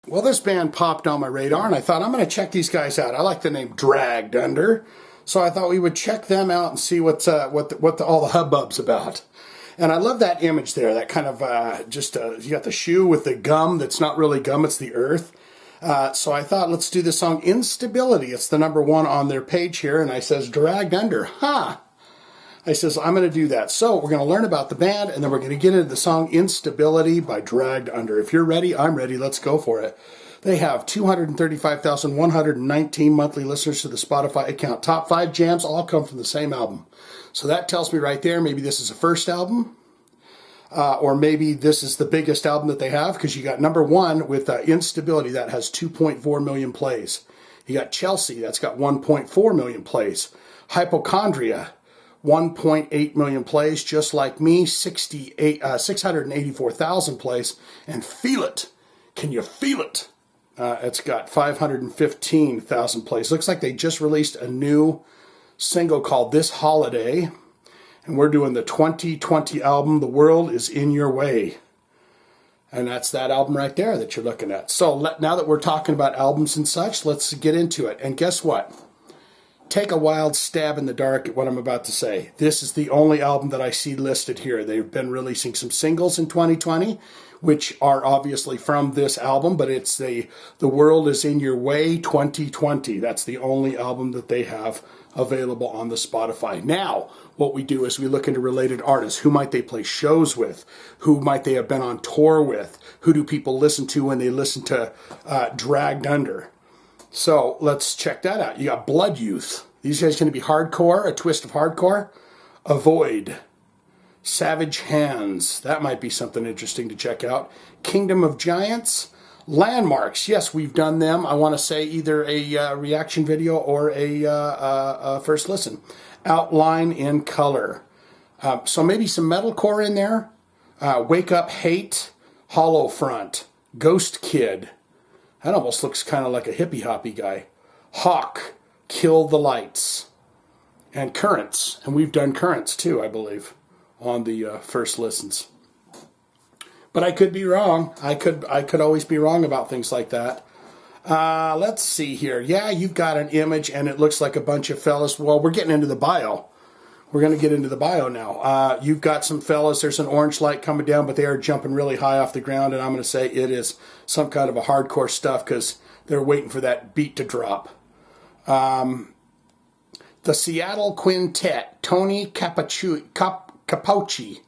Well, this band popped on my radar, and I thought, I'm going to check these guys out. I like the name Dragged Under, so I thought we would check them out and see all the hubbub's about. And I love that image there, that kind of you got the shoe with the gum that's not really gum, it's the earth. So I thought, let's do the song Instability. It's the #1 on their page here, and I says, Dragged Under. I says, I'm going to do that. So we're going to learn about the band, and then we're going to get into the song Instability by Dragged Under. If you're ready, I'm ready. Let's go for it. They have 235,119 monthly listeners to the Spotify account. Top 5 jams all come from the same album. So that tells me right there, maybe this is the first album, or maybe this is the biggest album that they have, because you got #1 with Instability, that has 2.4 million plays. You got Chelsea, that's got 1.4 million plays. Hypochondria, 1.8 million plays. Just Like Me, 684,000 plays. And Feel It, Can You Feel It? It's got 515,000 plays. Looks like they just released a new single called This Holiday. And we're doing the 2020 album, The World Is In Your Way. And that's that album right there that you're looking at. So now that we're talking about albums and such, let's get into it. And guess what? Take a wild stab in the dark at what I'm about to say. This is the only album that I see listed here. They've been releasing some singles in 2020, which are obviously from this album, but it's The World Is In Your Way 2020. That's the only album that they have available on the Spotify. Now, what we do is we look into related artists. Who might they play shows with? Who might they have been on tour with? Who do people listen to when they listen to Dragged Under? So let's check that out. You got Blood Youth. These guys going to be hardcore, a twist of hardcore. Avoid. Savage Hands. That might be something interesting to check out. Kingdom of Giants. Landmarks. Yes, we've done them. I want to say either a reaction video or a first listen. Outline in Color. So maybe some metalcore in there. Wake Up Hate. Hollow Front. Ghost Kid. That almost looks kind of like a hippie-hoppy guy. Hawk, Kill the Lights. And Currents. And we've done Currents too, I believe, on the first listens. But I could be wrong. I could always be wrong about things like that. Let's see here. Yeah, you've got an image, and it looks like a bunch of fellas. Well, we're getting into the bio. We're going to get into the bio now. You've got some fellas. There's an orange light coming down, but they are jumping really high off the ground, and I'm going to say it is some kind of a hardcore stuff because they're waiting for that beat to drop. The Seattle Quintet, Tony Capocci,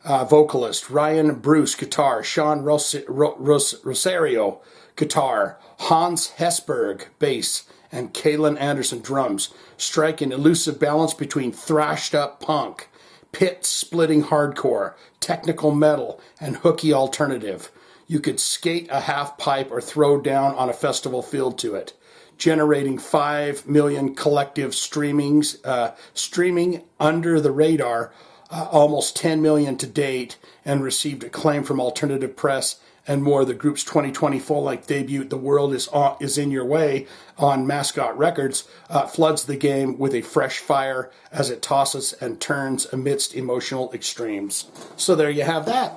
vocalist, Ryan Bruce, guitar, Sean Rosario, guitar, Hans Hesberg, bass, and Kalen Anderson, drums, strike an elusive balance between thrashed-up punk, pit-splitting hardcore, technical metal, and hooky alternative. You could skate a half pipe or throw down on a festival field to it, generating 5 million collective streaming under the radar, almost 10 million to date, and received acclaim from alternative press and more. The group's 2020 full-length debut, The World Is In Your Way, on Mascot Records, floods the game with a fresh fire as it tosses and turns amidst emotional extremes. So there you have that.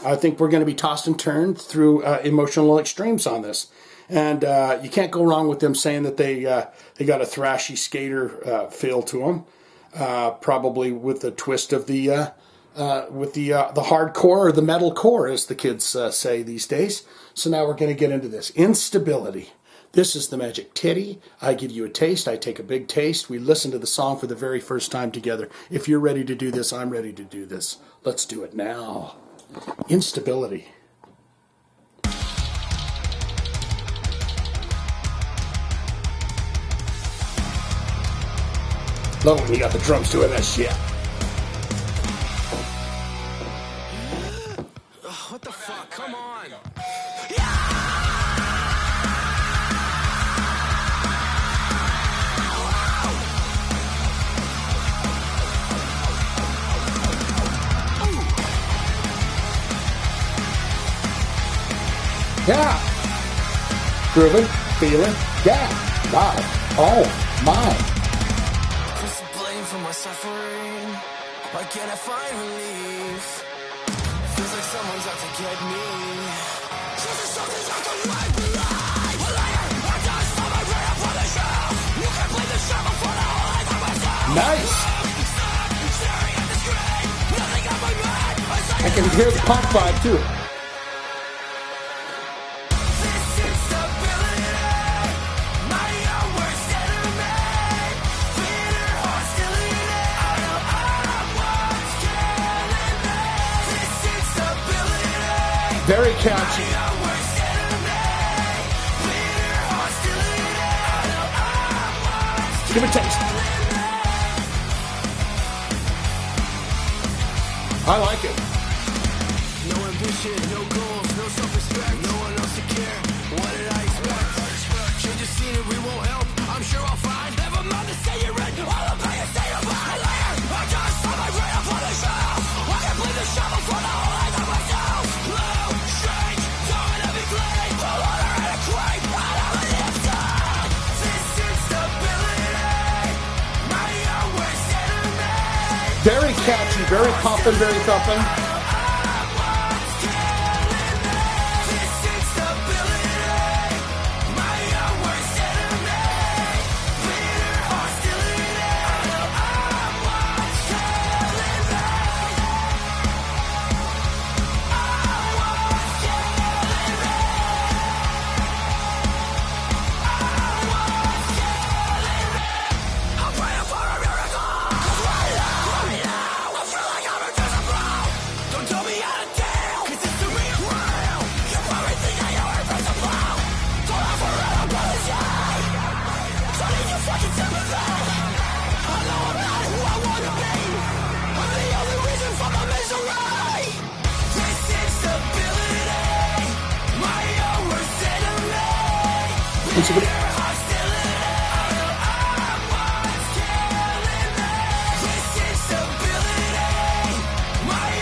I think we're going to be tossed and turned through emotional extremes on this. And you can't go wrong with them saying that they got a thrashy skater feel to them, probably with the twist of the hardcore or the metalcore, as the kids say these days. So now we're going to get into this. Instability. This is the Magic Titty. I give you a taste. I take a big taste. We listen to the song for the very first time together. If you're ready to do this, I'm ready to do this. Let's do it now. Instability. Love when you got the drums doing that shit. What the fuck? Come on. Yeah. Grooving, feeling, yeah. Wow. Oh, my. Just blame for my suffering. Why can't I find relief? Feels like someone's out to get me. Something's out to way. can hear the punk vibe too. Very catchy. Give it a taste. I like it. No ambition, no goals, no self-respect. No one else to care. What did I expect? Change the scenery won't help. I'm sure I'll find. Never mind to say you're in. All the pain is staying by later. I just saw my brain up on the shelf. I can't believe the shovel for the whole life of myself. Low, strange, don't have me clean. The water in a crate. I don't have the inside. This instability. My own worst enemy. Very catchy, very pumping, very thumping.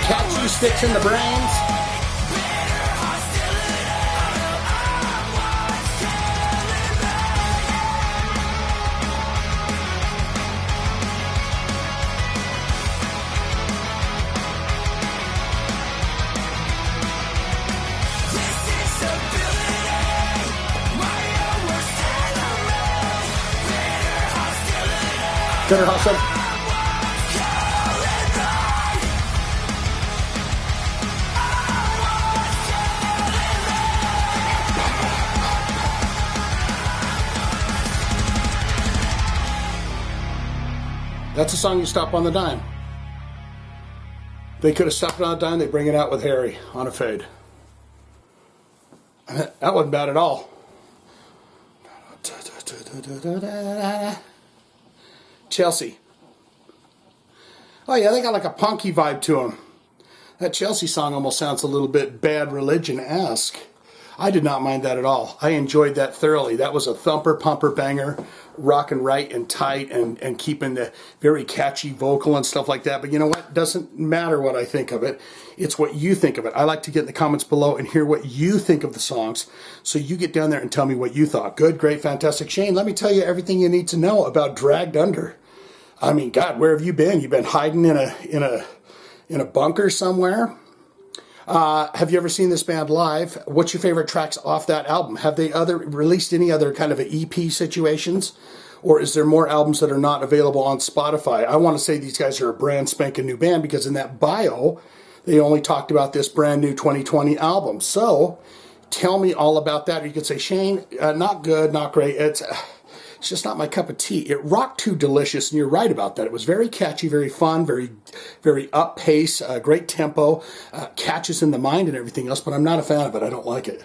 Catchy sticks in the brains. Better hustle. That's a song you stop on the dime. They could have stopped it on a dime, they bring it out with Harry on a fade. That wasn't bad at all. Chelsea. Oh yeah, they got like a punky vibe to them. That Chelsea song almost sounds a little bit Bad Religion-esque. I did not mind that at all. I enjoyed that thoroughly. That was a thumper, pumper, banger, rocking right and tight and keeping the very catchy vocal and stuff like that. But you know what? It doesn't matter what I think of it. It's what you think of it. I like to get in the comments below and hear what you think of the songs. So you get down there and tell me what you thought. Good, great, fantastic. Shane, let me tell you everything you need to know about Dragged Under. I mean, God, where have you been? You've been hiding in a bunker somewhere? Have you ever seen this band live? What's your favorite tracks off that album? Have they released any other kind of EP situations? Or is there more albums that are not available on Spotify? I want to say these guys are a brand spanking new band because in that bio, they only talked about this brand new 2020 album. So tell me all about that. Or you could say, Shane, not good, not great. It's just not my cup of tea. It rocked too delicious, and you're right about that. It was very catchy, very fun, very, very up pace, great tempo, catches in the mind and everything else, but I'm not a fan of it. I don't like it.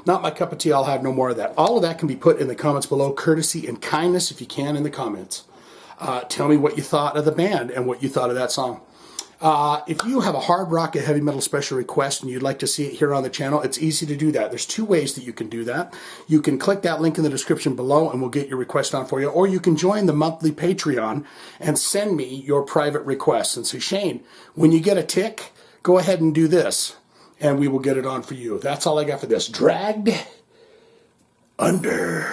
Not my cup of tea. I'll have no more of that. All of that can be put in the comments below, courtesy and kindness, if you can, in the comments. Tell me what you thought of the band and what you thought of that song. If you have a hard rock and heavy metal special request and you'd like to see it here on the channel, it's easy to do that. There's two ways that you can do that. You can click that link in the description below and we'll get your request on for you. Or you can join the monthly Patreon and send me your private requests and say, Shane, when you get a tick, go ahead and do this and we will get it on for you. That's all I got for this. Dragged Under.